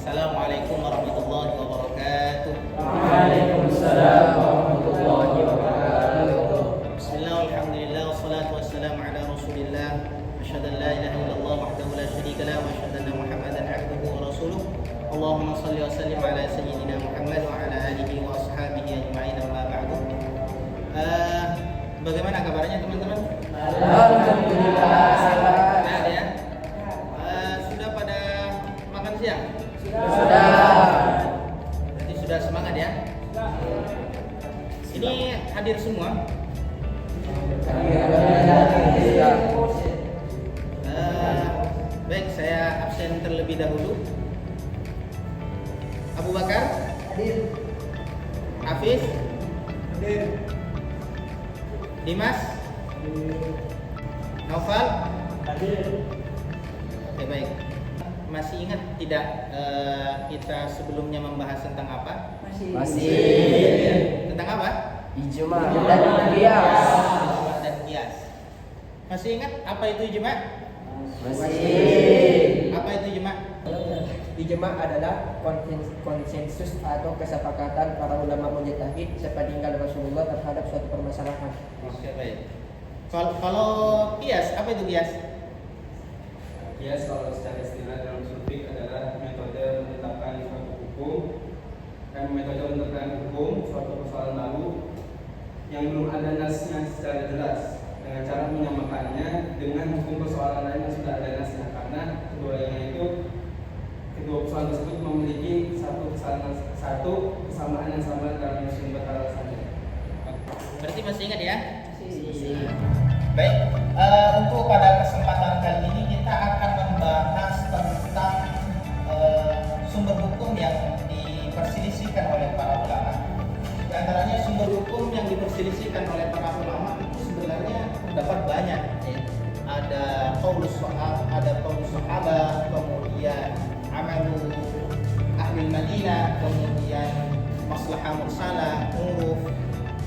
Assalamualaikum warahmatullahi wabarakatuh. Waalaikumsalam warahmatullahi wabarakatuh. Bismillah, alhamdulillah, wassalatu wassalamu ala rasulillah. Asyhadu an la ilaha illallah wahdahu la syarika lah wa asyhadu anna Muhammadan abduhu wa rasuluh. Allahumma shalli wa sallim ala sayyidina Muhammad wa ala alihi wa ashabihi ajma'in, amma ba'du. Bagaimana kabarnya teman-teman? Alhamdulillah sehat. Sehat ya? Sudah pada makan siang? Sudah. Berarti sudah semangat ya? Ini hadir semua? Baik, saya absen terlebih dahulu. Abu Bakar? Hadir. Hafiz? Hadir. Dimas? Naufal? Hadir. Oke, baik. Masih ingat tidak kita sebelumnya membahas tentang apa? Masih. Tentang apa? Ijma dan qiyas. Ijma dan qiyas. Masih ingat apa itu ijma? Masih. Apa itu ijma? Ijma adalah konsensus atau kesepakatan para ulama mujtahid sepeninggal Rasulullah terhadap suatu permasalahan. Oke, baik. Kalau qiyas, apa itu qiyas? Qiyas kalau secara istilah dalam usul fiqh adalah metode menetapkan suatu hukum dan metode menetapkan hukum suatu persoalan baru yang belum ada nasnya secara jelas dengan cara menyamakannya dengan hukum persoalan lain yang sudah ada nasnya, karena kedua persoalan tersebut memiliki satu kesamaan yang sama dalam sumber alasannya. Berarti masih ingat ya? Baik, untuk pada kesempatan kali ini kita akan membahas tentang sumber hukum yang diperselisihkan oleh para ulama. Di antaranya sumber hukum yang diperselisihkan oleh para ulama itu sebenarnya terdapat banyak. Ya. Ada qaulus sahabah, kemudian amalu ahli Madinah, kemudian maslahah mursalah, uruf,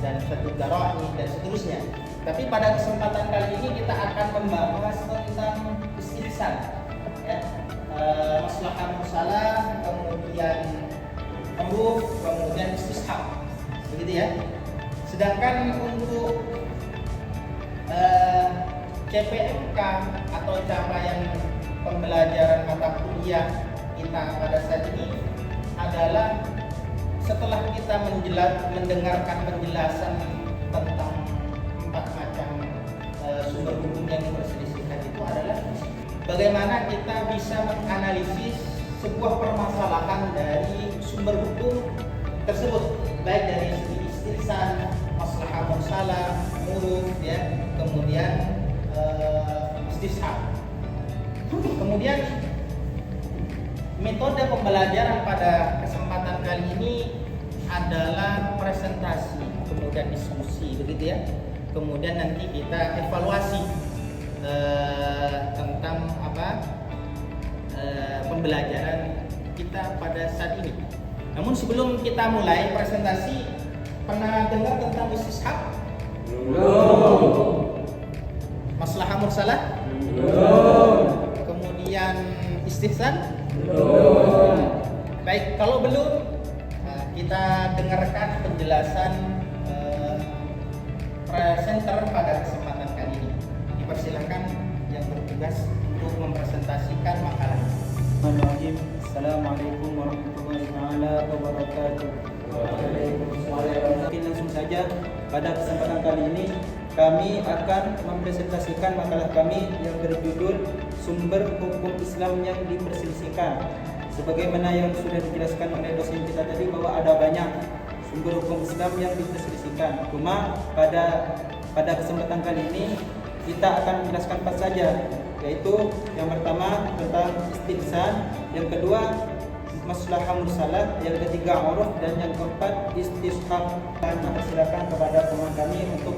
dan syadud dara'i, dan seterusnya. Tapi pada kesempatan kali ini kita akan membahas tentang istihsan, ya. Maslahah mursalah, kemudian uruf, kemudian istishab, begitu ya. Sedangkan untuk CPMK atau capaian pembelajaran mata kuliah kita pada saat ini adalah setelah kita mendengarkan penjelasan tentang 4 macam sumber hukum yang diperselisihkan, itu adalah bagaimana kita bisa menganalisis sebuah permasalahan dari sumber hukum tersebut, baik dari segi istihsan, maslahah mursalah, uruf, ya, kemudian istishab. Kemudian metode pembelajaran pada kesempatan kali ini adalah presentasi, kemudian diskusi, begitu ya. Kemudian nanti kita evaluasi tentang pembelajaran kita pada saat ini. Namun sebelum kita mulai presentasi, pernah dengar tentang istishab? Belum. Maslahah mursalah? Belum. Kemudian istihsan? Belum. Baik, kalau belum, kita dengarkan penjelasan presenter pada kesempatan kali ini. Dipersilakan yang bertugas untuk mempresentasikan makalah. Assalamualaikum warahmatullahi wabarakatuh. Mungkin langsung saja, pada kesempatan kali ini kami akan mempresentasikan makalah kami yang berjudul Sumber Hukum Islam yang Diperselisihkan. Sebagaimana yang sudah dijelaskan oleh dosen kita tadi bahwa ada banyak sumber hukum Islam yang diperselisihkan. Cuma pada kesempatan kali ini kita akan menjelaskan 4 saja, yaitu yang pertama tentang istihsan, yang kedua maslahah mursalah, yang ketiga uruf, dan yang keempat istishab. Dan silakan kepada teman kami untuk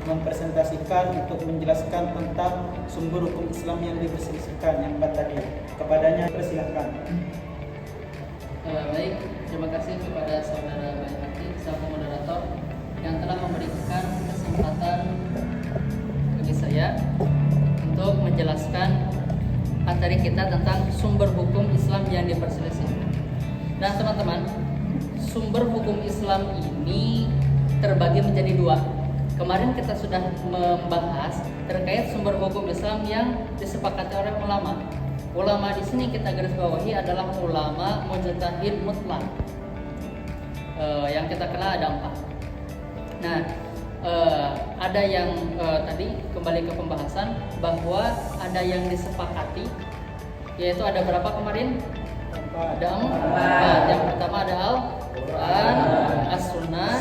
mempresentasikan, untuk menjelaskan tentang sumber hukum Islam yang diperselisihkan yang 4 tadi. Kepadanya persilakan. Baik, terima kasih kepada saudara Bayhaqi selaku moderator yang telah memberikan kesempatan bagi saya untuk menjelaskan materi kita tentang sumber hukum Islam yang diperselisihkan. Nah teman-teman, sumber hukum Islam ini terbagi menjadi dua. Kemarin kita sudah membahas terkait sumber hukum Islam yang disepakati oleh ulama. Ulama di sini kita garis bawahi adalah ulama mujtahid mutlak. Yang kita kenal ada 4. Nah, ada yang tadi kembali ke pembahasan bahwa ada yang disepakati, yaitu ada berapa kemarin? Ada 4. Yang pertama ada Al-Quran, As-Sunnah,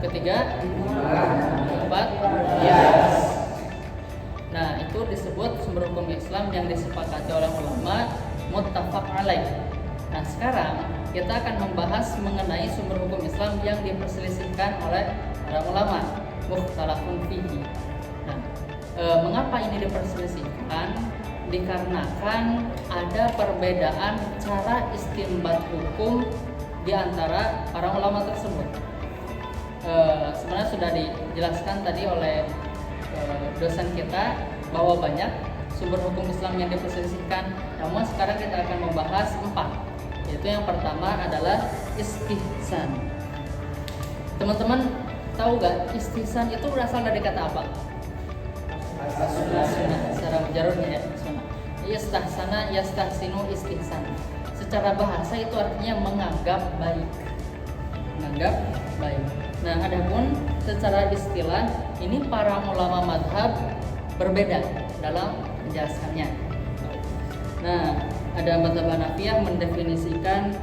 ketiga, keempat, Qiyas. Nah, itu disebut sumber hukum Islam yang disepakati oleh ulama muttafaq alaih. Nah, sekarang kita akan membahas mengenai sumber hukum Islam yang diperselisihkan oleh para ulama, mukhtalafun fihi. Nah, mengapa ini diperselisihkan? Dikarenakan ada perbedaan cara istinbat hukum di antara para ulama tersebut. Sebenarnya sudah dijelaskan tadi oleh dosen kita bahwa banyak sumber hukum Islam yang diperselisihkan. Namun sekarang kita akan membahas 4. Yaitu yang pertama adalah istihsan. Teman-teman tahu gak istihsan itu berasal dari kata apa? Sunnah. Secara jarurnya ya, sunnah. Yastahsana yastahsinu istihsan. Secara bahasa itu artinya menganggap baik. Menganggap baik. Nah, adapun secara istilah ini para ulama madhab berbeda dalam menjelaskannya. Nah, ada mazhab Hanafiyah mendefinisikan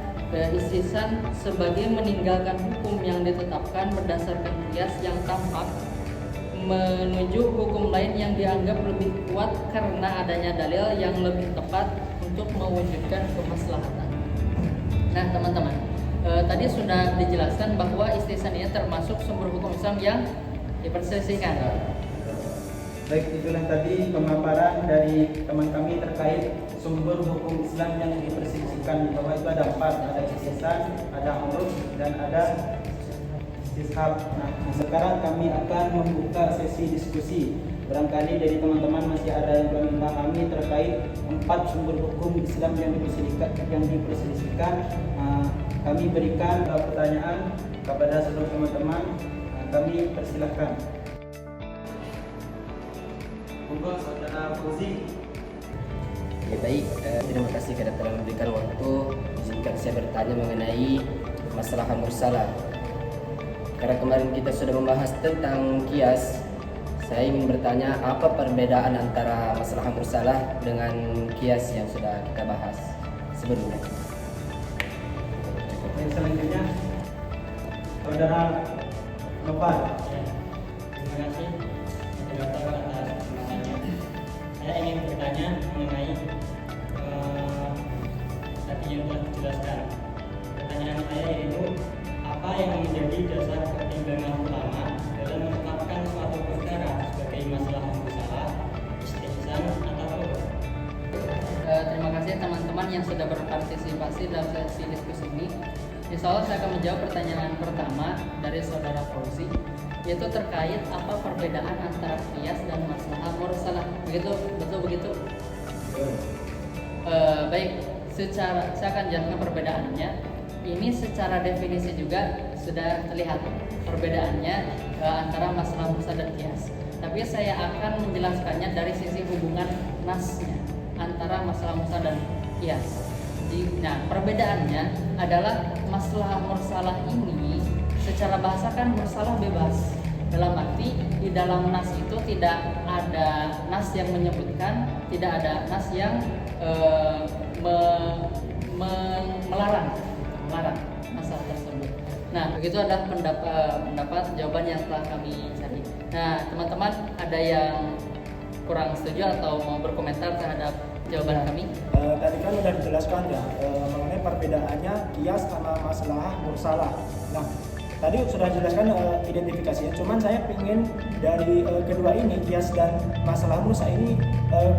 istihsan sebagai meninggalkan hukum yang ditetapkan berdasarkan qiyas yang tampak menuju hukum lain yang dianggap lebih kuat karena adanya dalil yang lebih tepat untuk mewujudkan kemaslahatan. Nah teman-teman, tadi sudah dijelaskan bahwa istihsan ini termasuk sumber hukum Islam yang diperselisihkan. Baik, itulah tadi pemaparan dari teman kami terkait sumber hukum Islam yang diperselisihkan. Bahwa itu ada 4, ada istihsan, ada uruf, dan ada istishab. Nah, sekarang kami akan membuka sesi diskusi. Barangkali dari teman-teman masih ada yang belum memahami terkait 4 sumber hukum Islam yang diperselisihkan. Kami berikan pertanyaan kepada seluruh teman-teman. Kami persilahkan. Monggo Saudara Fauzi. Ya, baik, terima kasih kerana telah memberikan waktu. Izinkan saya bertanya mengenai masalah mursalah. Karena kemarin kita sudah membahas tentang qiyas, saya ingin bertanya apa perbedaan antara masalah mursalah dengan qiyas yang sudah kita bahas sebelumnya. Yang selanjutnya Saudara Nopal. Terima kasih Dokter atas pertanyaannya. Saya ingin bertanya mengenai tadi yang telah dijelaskan. Pertanyaan saya yaitu apa yang menjadi dasar pertimbangan utama dalam menetapkan suatu perkara sebagai masalah mursalah, istihsan atau uruf? Terima kasih teman-teman yang sudah berpartisipasi dalam sesi diskusi ini. Insya Allah saya akan menjawab pertanyaan pertama dari Saudara Fauzi, yaitu terkait apa perbedaan antara qiyas dan masalah mursalah. Betul begitu? Baik, saya akan jelaskan perbedaannya. Ini secara definisi juga sudah terlihat perbedaannya antara masalah mursalah dan qiyas. Tapi saya akan menjelaskannya dari sisi hubungan nasnya antara masalah mursalah dan qiyas. Nah, perbedaannya adalah masalah mursalah ini secara bahasa kan mursalah bebas. Dalam arti di dalam nas itu tidak ada nas yang menyebutkan, tidak ada nas yang melarang masalah tersebut. Nah, begitu adalah pendapat jawaban yang telah kami cari. Nah, teman-teman ada yang kurang setuju atau mau berkomentar terhadap jawaban kami? Tadi kan sudah dijelaskan ya mengenai perbedaannya qiyas sama masalah mursalah. Nah, tadi sudah dijelaskan identifikasinya. Cuman saya ingin dari kedua ini qiyas dan masalah mursalah ini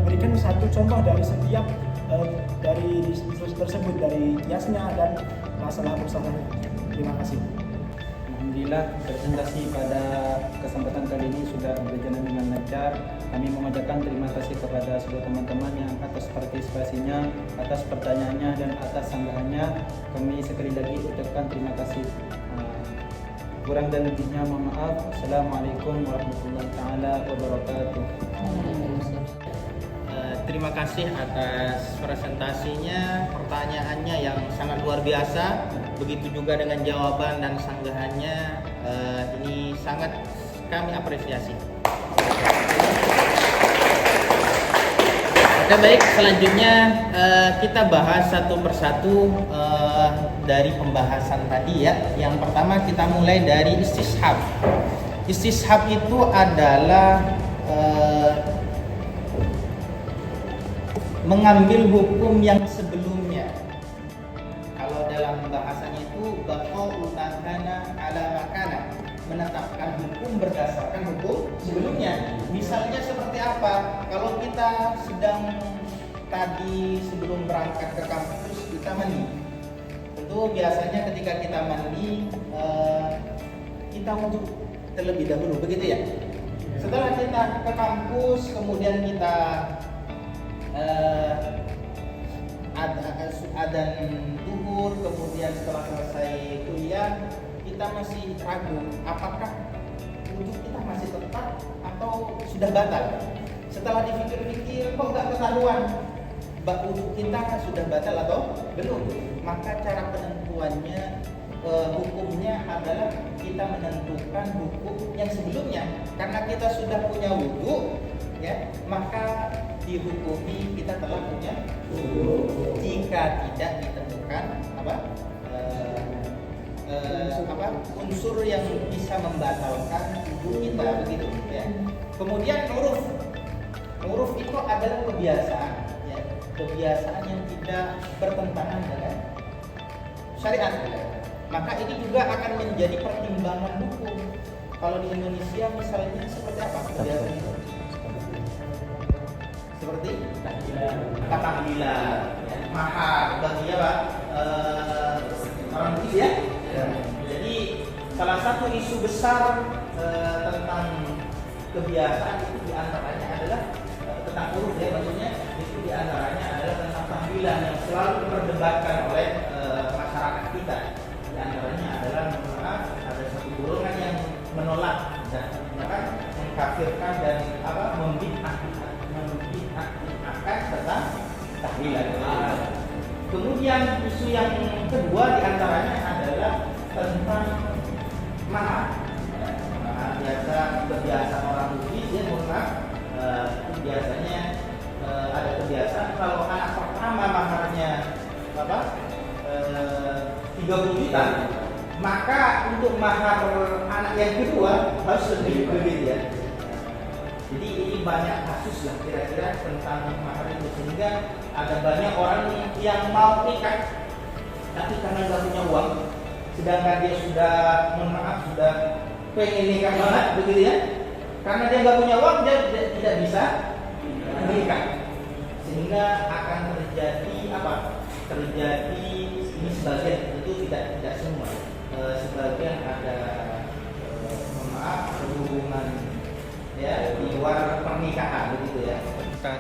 berikan satu contoh dari setiap dari tersebut, dari qiyasnya dan masalah mursalah. Terima kasih. Alhamdulillah presentasi pada kesempatan kali ini sudah berjalan dengan lancar. Kami mengucapkan terima kasih kepada seluruh teman-teman yang atas partisipasinya, atas pertanyaannya, dan atas sanggahannya. Kami sekali lagi ucapkan terima kasih. Kurang dan lebihnya mohon maaf. Assalamualaikum warahmatullahi taala wabarakatuh. Terima kasih atas presentasinya, pertanyaannya yang sangat luar biasa. Begitu juga dengan jawaban dan sanggahannya, ini sangat kami apresiasi. Oke, baik, selanjutnya kita bahas satu persatu dari pembahasan tadi ya. Yang pertama kita mulai dari istishab. Istishab itu adalah mengambil hukum yang sebelumnya. Kalau dalam bahasanya itu baqa'u makana ala makana, menetapkan hukum berdasarkan hukum sebelumnya. Misalnya seperti apa? Kalau kita sedang tadi sebelum berangkat ke kampus kita mandi. Tentu biasanya ketika kita mandi kita wudhu terlebih dahulu, begitu ya. Setelah kita ke kampus kemudian kita adzan zuhur, kemudian setelah selesai kuliah kita masih ragu apakah wudhu kita masih tetap atau sudah batal. Setelah dipikir-pikir kok nggak ketahuan wudhu kita sudah batal atau belum, maka cara penentuannya hukumnya adalah kita menentukan hukum yang sebelumnya. Karena kita sudah punya wudhu ya, maka dihukumi kita telah punya wudhu. Jika tidak ditemukan unsur yang bisa membatalkan wudhu kita, begitu ya. Kemudian uruf itu adalah kebiasaan ya, kebiasaan yang tidak bertentangan dengan syariat. Maka ini juga akan menjadi pertimbangan hukum. Kalau di Indonesia misalnya seperti apa kebiasaan itu? Seperti tahlilan, ya, mahar bagi apa? Orang Bugis ya. Jadi salah satu isu besar tentang kebiasaan itu diantaranya adalah tentang uruf ya, maksudnya itu diantaranya adalah tentang tahlilan yang selalu diperdebatkan oleh masyarakat kita. Diantaranya adalah ada satu golongan yang menolak dan mengkafirkan dan membid'ahkan tentang tahlilan. Kemudian isu yang kedua diantaranya adalah tentang mahar. Biasa kebiasaan orang Bugis ya, biasanya ada kebiasaan kalau anak pertama maharnya 30 juta, maka untuk mahar anak yang kedua harus lebih ya. Jadi ini banyak kasus lah kira-kira tentang mahar itu, sehingga ada banyak orang yang mau nikah tapi karena nggak punya uang, sedangkan dia sudah sudah pengen nikah banget, begitu ya. Karena dia nggak punya uang, dia tidak bisa menikah, sehingga akan terjadi ini sebagian, tentu tidak semua, sebagian ada hubungan ya di luar pernikahan, begitu ya. Ada.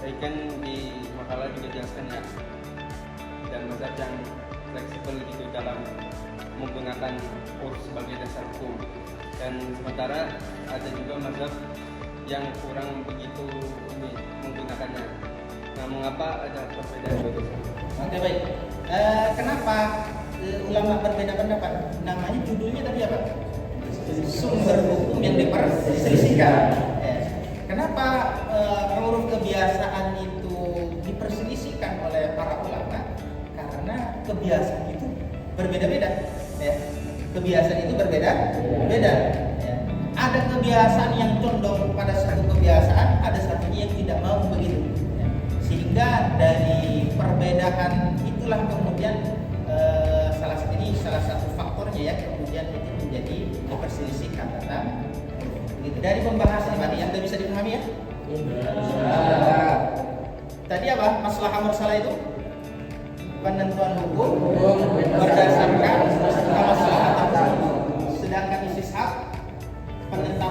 Saya kan di makalah juga jelaskan ya, dan mazhab yang fleksibel gitu dalam menggunakan urf sebagai dasar hukum, dan sementara ada juga mazhab yang kurang begitu menggunakannya. Nah, mengapa ada perbedaan itu? Oke, baik. Kenapa ulama berbeda pendapat? Namanya judulnya tadi apa? Sumber hukum yang diperselisihkan. Kenapa uruf kebiasaan itu diperselisihkan oleh para ulama? Karena kebiasaan itu berbeda-beda. Ya. Kebiasaan itu berbeda-beda. Ya. Ada kebiasaan yang condong pada satu kebiasaan, ada satunya yang tidak mau begitu. Ya. Sehingga dari perbedaan itulah kemudian salah satu faktornya ya, kemudian itu menjadi diperselisihkan tentang begitu. Dari pembahasan tadi Anda bisa dipahami ya? Tadi apa? Maslahah mursalah itu penentuan hukum berdasarkan maslahah tersebut. Sedangkan istishab penentuan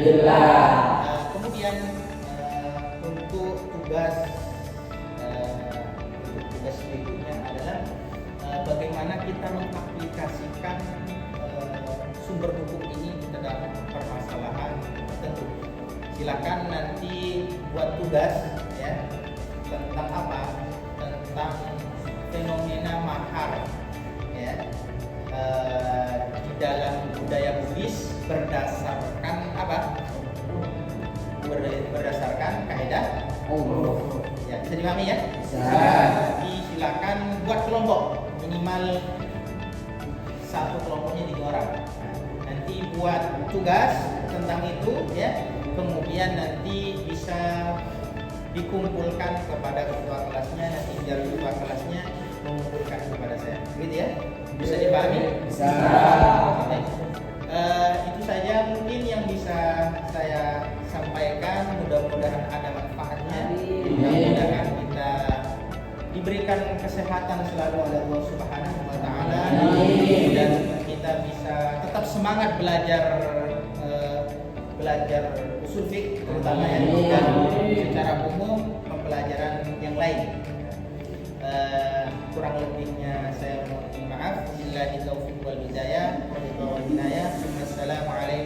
Kemudian untuk tugas berikutnya adalah bagaimana kita mengaplikasikan sumber hukum ini ke dalam permasalahan tertentu. Silakan nanti buat tugas ya tentang apa? Tentang fenomena mahar ya di dalam budaya Bugis berdasarkan apa? Berdasarkan kaidah ya, bisa dipahami ya? Jadi silakan buat kelompok minimal satu kelompoknya 3 orang. Nanti buat tugas tentang itu ya. Kemudian nanti bisa dikumpulkan kepada ketua kelasnya, nanti biar ketua kelasnya mengumpulkan kepada saya. Gitu ya? Bisa dipahami? Bisa. Itu saja mungkin yang bisa saya sampaikan. Mudah-mudahan ada manfaatnya. Mudah-mudahan kita diberikan kesehatan selalu oleh Allah Subhanahu wa taala dan kita bisa tetap semangat belajar usul fiqh terutama ya, dan secara umum pembelajaran yang lain. Kurang lebihnya saya mohon maaf. Billahi taufiq wal hidayah. Wassalamualaikum